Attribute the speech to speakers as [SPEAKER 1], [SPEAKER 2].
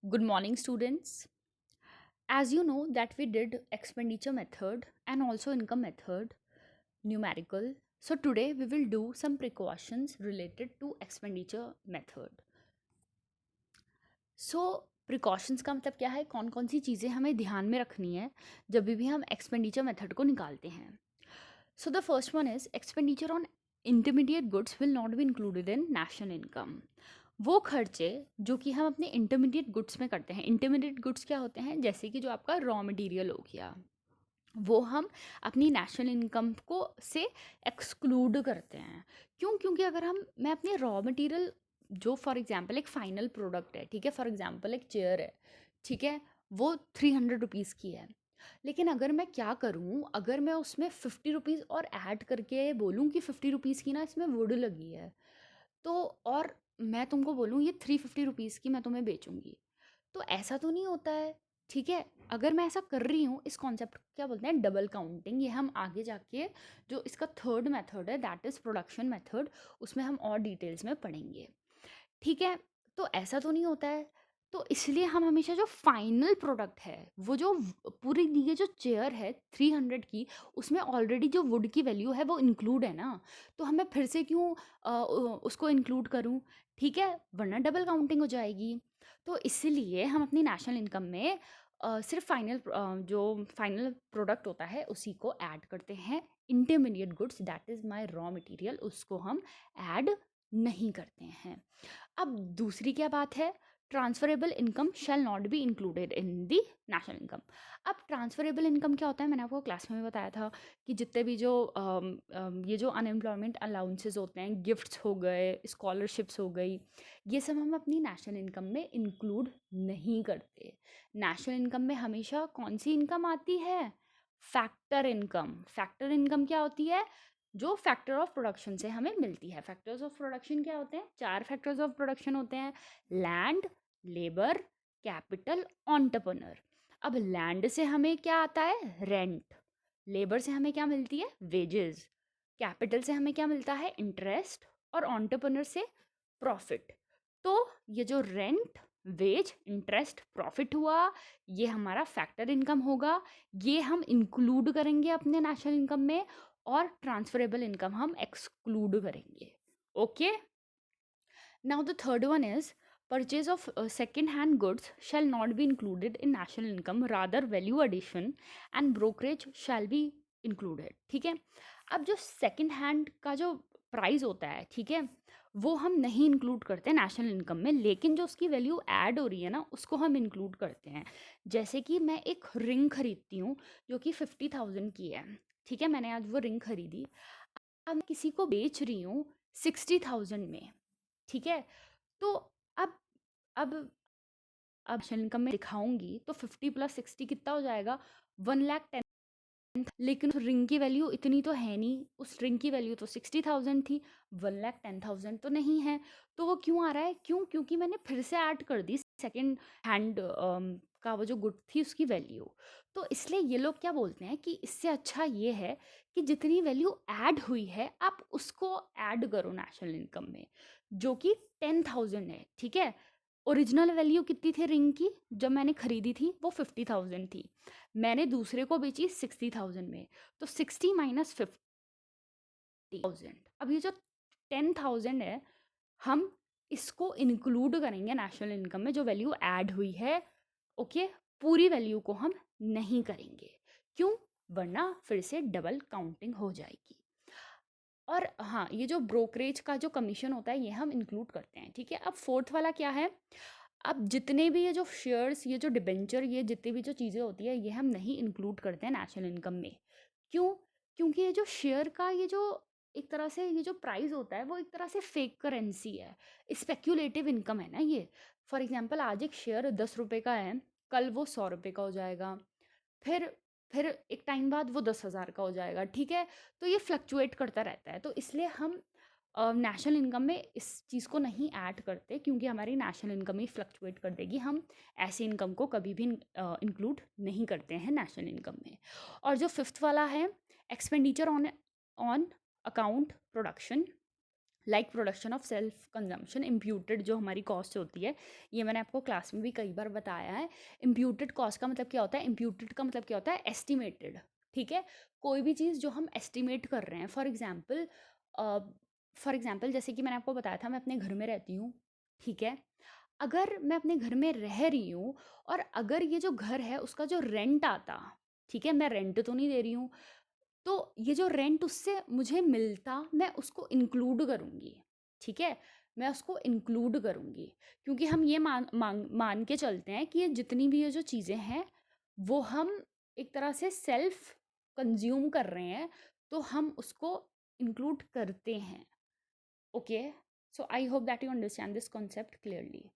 [SPEAKER 1] Good morning, students. As you know that we did expenditure method and also income method, numerical. So today we will do some precautions related to expenditure method. So precautions का मतलब क्या है, कौन कौन सी चीज़ें हमें ध्यान में रखनी है जब भी हम एक्सपेंडिचर मेथड को निकालते हैं. So the first one is expenditure on intermediate goods will not be included in national income. वो खर्चे जो कि हम अपने इंटरमीडिएट गुड्स में करते हैं. इंटरमीडिएट गुड्स क्या होते हैं, जैसे कि जो आपका रॉ मटेरियल हो गया, वो हम अपनी नेशनल इनकम को से एक्सक्लूड करते हैं. क्यों? क्योंकि अगर मैं अपने रॉ मटेरियल, जो फॉर एग्जांपल एक फाइनल प्रोडक्ट है, ठीक है, फॉर एग्जांपल एक चेयर है, ठीक है, वो 300 रुपीज़ की है, लेकिन अगर मैं क्या करूँ, अगर मैं उसमें 50 रुपीज़ और ऐड करके बोलूँ कि 50 रुपीज़ की ना इसमें वुड लगी है, तो और मैं तुमको बोलूँ ये 350 रुपीज़ की मैं तुम्हें बेचूंगी, तो ऐसा तो नहीं होता है. ठीक है, अगर मैं ऐसा कर रही हूँ, इस कॉन्सेप्ट को क्या बोलते हैं, डबल काउंटिंग. ये हम आगे जाके जो इसका थर्ड मेथड है, दैट इज़ प्रोडक्शन मेथड, उसमें हम और डिटेल्स में पढ़ेंगे. ठीक है, तो ऐसा तो नहीं होता है. तो इसलिए हम हमेशा जो फाइनल प्रोडक्ट है, वो जो पूरी ये जो चेयर है 300 की, उसमें ऑलरेडी जो वुड की वैल्यू है वो इंक्लूड है ना, तो हमें फिर से क्यों उसको इंक्लूड करूँ. ठीक है, वरना डबल काउंटिंग हो जाएगी. तो इसलिए हम अपनी नेशनल इनकम में सिर्फ फाइनल जो फाइनल प्रोडक्ट होता है उसी को ऐड करते हैं. Intermediate goods, that is my raw material, उसको हम ऐड नहीं करते हैं. अब दूसरी क्या बात है, transferable income shall not be included in the national income. अब ट्रांसफरेबल इनकम क्या होता है, मैंने आपको क्लास में भी बताया था कि जितने भी जो ये जो अनएम्प्लॉयमेंट अलाउंसेस होते हैं, गिफ्ट्स हो गए, स्कॉलरशिप्स हो गई, ये सब हम अपनी नेशनल इनकम में इंक्लूड नहीं करते. नेशनल इनकम में हमेशा कौन सी इनकम आती है, फैक्टर इनकम. फैक्टर इनकम क्या होती है, जो फैक्टर ऑफ प्रोडक्शन से हमें मिलती है. फैक्टर्स ऑफ प्रोडक्शन क्या होते हैं, 4 फैक्टर्स ऑफ प्रोडक्शन होते हैं: लैंड, लेबर, कैपिटल, एंटरप्रेन्योर. अब लैंड से हमें क्या आता है, रेंट. लेबर से हमें क्या मिलती है, वेजेस. कैपिटल से हमें क्या मिलता है, इंटरेस्ट. और एंटरप्रेन्योर से प्रॉफिट. तो ये जो रेंट, वेज, इंटरेस्ट, प्रॉफिट हुआ, ये हमारा फैक्टर इनकम होगा. ये हम इंक्लूड करेंगे अपने नेशनल इनकम में, और ट्रांसफरेबल इनकम हम एक्सक्लूड करेंगे. Okay, now the third one is purchase of second hand goods shall not be included in national income, rather value addition and brokerage shall be included. ठीक है, अब जो second hand का जो price होता है, ठीक है, वो हम नहीं इंक्लूड करते नेशनल इनकम में, लेकिन जो उसकी वैल्यू ऐड हो रही है ना, उसको हम इंक्लूड करते हैं. जैसे कि मैं एक रिंग खरीदती हूँ जो कि 50,000 की है. ठीक है, मैंने आज वो रिंग खरीदी, अब मैं किसी को बेच रही हूँ 60,000 में. ठीक है, तो अब अब अब नेशनल इनकम में दिखाऊंगी तो 50 + 60 कितना हो जाएगा, 1,10,000. लेकिन उस रिंग की वैल्यू इतनी तो है नहीं, उस रिंग की वैल्यू तो 60,000 थी, 1,10,000 तो नहीं है. तो वो क्यों आ रहा है, क्यों? क्योंकि मैंने फिर से ऐड कर दी सेकेंड हैंड का वो जो गुड थी उसकी वैल्यू. तो इसलिए ये लोग क्या बोलते हैं कि इससे अच्छा ये है कि जितनी वैल्यू ऐड हुई है आप उसको ऐड करो नेशनल इनकम में, जो कि 10,000 है. ठीक है, ओरिजिनल वैल्यू कितनी थी रिंग की, जब मैंने खरीदी थी वो 50,000 थी, मैंने दूसरे को बेची 60,000 में, तो 60 - 50,000. अब ये जो 10,000 है, हम इसको इंक्लूड करेंगे नेशनल इनकम में, जो वैल्यू ऐड हुई है. ओके, पूरी वैल्यू को हम नहीं करेंगे. क्यों? वरना फिर से डबल काउंटिंग हो जाएगी. और हाँ, ये जो ब्रोकरेज का जो कमीशन होता है ये हम इंक्लूड करते हैं. ठीक है, अब फोर्थ वाला क्या है, अब जितने भी ये जो शेयर्स, ये जो डिबेंचर, ये जितनी भी जो चीज़ें होती है, ये हम नहीं इंक्लूड करते हैं नेशनल इनकम में. क्यों? क्योंकि ये जो शेयर का ये जो एक तरह से ये जो प्राइस होता है, वो एक तरह से फेक करेंसी है, स्पेक्यूलेटिव इनकम है ना ये. फॉर एग्जांपल आज एक शेयर 10 रुपये का है, कल वो 100 रुपये का हो जाएगा, फिर फिर एक टाइम बाद वो 10,000 का हो जाएगा. ठीक है, तो ये फ्लक्चुएट करता रहता है. तो इसलिए हम नेशनल इनकम में इस चीज़ को नहीं ऐड करते, क्योंकि हमारी नेशनल इनकम ही फ्लक्चुएट कर देगी. हम ऐसी इनकम को कभी भी इंक्लूड नहीं करते हैं नेशनल इनकम में. और जो फिफ्थ वाला है, expenditure on on account production, like production of self consumption, imputed जो हमारी कॉस्ट होती है, ये मैंने आपको क्लास में भी कई बार बताया है। इम्प्यूटेड कॉस्ट का मतलब क्या होता है? इम्प्यूटेड का मतलब क्या होता है? एस्टिमेटेड। ठीक है, कोई भी चीज़ जो हम एस्टिमेट कर रहे हैं, फॉर एग्जाम्पल जैसे कि मैंने आपको बताया था मैं अपने घर में रहती हूँ, ठीक है। अगर मैं अपने घर में रह रही हूँ और अगर ये जो घर है उसका जो रेंट आता, ठीक है, मैं रेंट तो नहीं दे रही हूँ, तो ये जो रेंट उससे मुझे मिलता मैं उसको इंक्लूड करूँगी, ठीक है, मैं उसको इंक्लूड करूँगी, क्योंकि हम ये मान के चलते हैं कि ये जितनी भी ये जो चीज़ें हैं वो हम एक तरह से सेल्फ कंज्यूम कर रहे हैं, तो हम उसको इंक्लूड करते हैं। Okay, so I hope that you understand this concept clearly.